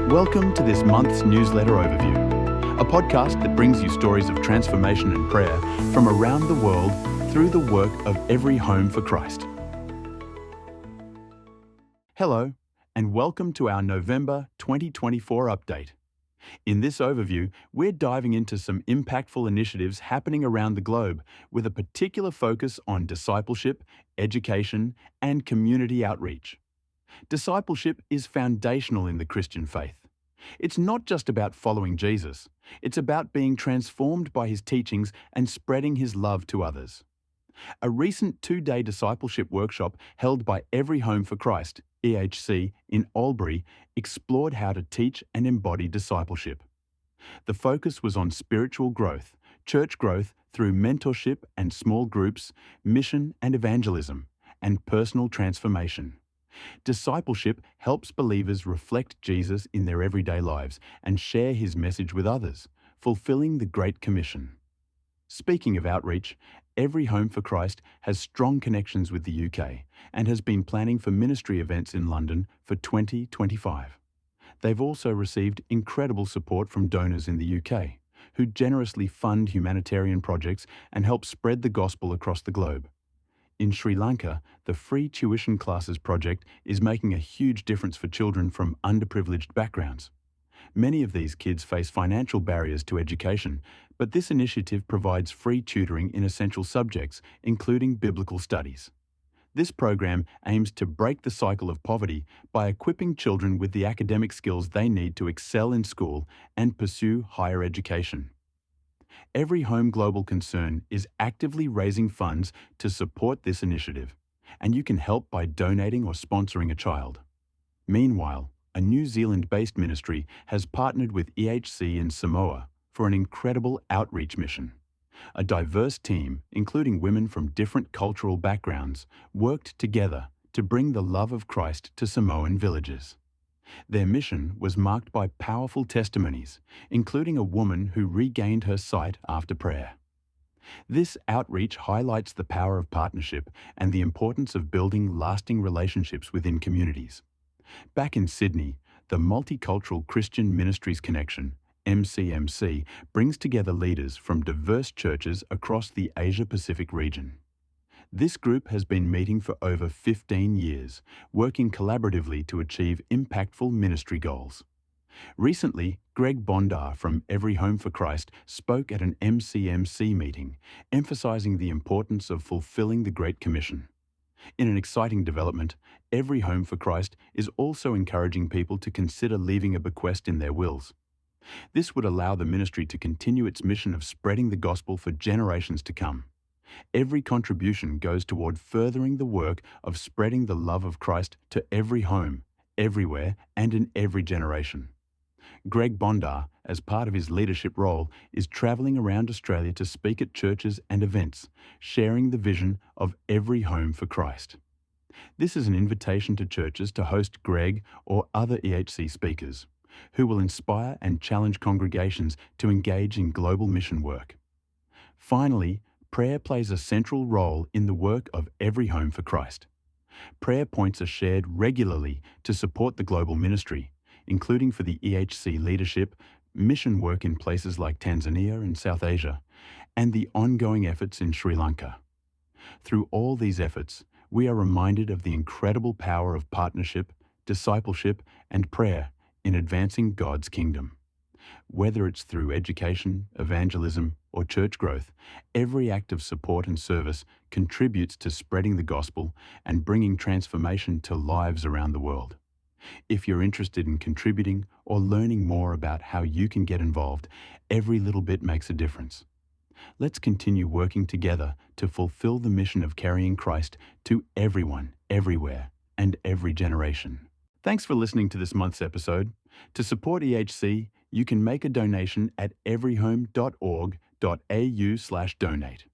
Welcome to this month's newsletter overview, a podcast that brings you stories of transformation and prayer from around the world through the work of Every Home for Christ. Hello, and welcome to our November 2024 update. In this overview, we're diving into some impactful initiatives happening around the globe with a particular focus on discipleship, education, and community outreach. Discipleship is foundational in the Christian faith. It's not just about following Jesus, it's about being transformed by his teachings and spreading his love to others. A recent two-day discipleship workshop held by Every Home for Christ, EHC, in Albury explored how to teach and embody discipleship. The focus was on spiritual growth, church growth through mentorship and small groups, mission and evangelism, and personal transformation. Discipleship helps believers reflect Jesus in their everyday lives and share his message with others, fulfilling the Great Commission. Speaking of outreach, Every Home for Christ has strong connections with the UK and has been planning for ministry events in London for 2025. They've also received incredible support from donors in the UK, who generously fund humanitarian projects and help spread the gospel across the globe. In Sri Lanka, the Free Tuition Classes project is making a huge difference for children from underprivileged backgrounds. Many of these kids face financial barriers to education, but this initiative provides free tutoring in essential subjects, including biblical studies. This program aims to break the cycle of poverty by equipping children with the academic skills they need to excel in school and pursue higher education. Every Home Global Concern is actively raising funds to support this initiative, and you can help by donating or sponsoring a child. Meanwhile, a New Zealand-based ministry has partnered with EHC in Samoa for an incredible outreach mission. A diverse team, including women from different cultural backgrounds, worked together to bring the love of Christ to Samoan villages. Their mission was marked by powerful testimonies, including a woman who regained her sight after prayer. This outreach highlights the power of partnership and the importance of building lasting relationships within communities. Back in Sydney, the Multicultural Christian Ministries Connection, MCMC, brings together leaders from diverse churches across the Asia-Pacific region. This group has been meeting for over 15 years, working collaboratively to achieve impactful ministry goals. Recently, Greg Bondar from Every Home for Christ spoke at an MCMC meeting, emphasizing the importance of fulfilling the Great Commission. In an exciting development, Every Home for Christ is also encouraging people to consider leaving a bequest in their wills. This would allow the ministry to continue its mission of spreading the gospel for generations to come. Every contribution goes toward furthering the work of spreading the love of Christ to every home, everywhere, and in every generation. Greg Bondar, as part of his leadership role, is travelling around Australia to speak at churches and events, sharing the vision of Every Home for Christ. This is an invitation to churches to host Greg or other EHC speakers, who will inspire and challenge congregations to engage in global mission work. Finally, prayer plays a central role in the work of Every Home for Christ. Prayer points are shared regularly to support the global ministry, including for the EHC leadership, mission work in places like Tanzania and South Asia, and the ongoing efforts in Sri Lanka. Through all these efforts, we are reminded of the incredible power of partnership, discipleship, and prayer in advancing God's kingdom. Whether it's through education, evangelism, or church growth, every act of support and service contributes to spreading the gospel and bringing transformation to lives around the world. If you're interested in contributing or learning more about how you can get involved, every little bit makes a difference. Let's continue working together to fulfill the mission of carrying Christ to everyone, everywhere, and every generation. Thanks for listening to this month's episode. To support EHC, you can make a donation at everyhome.org.au/donate.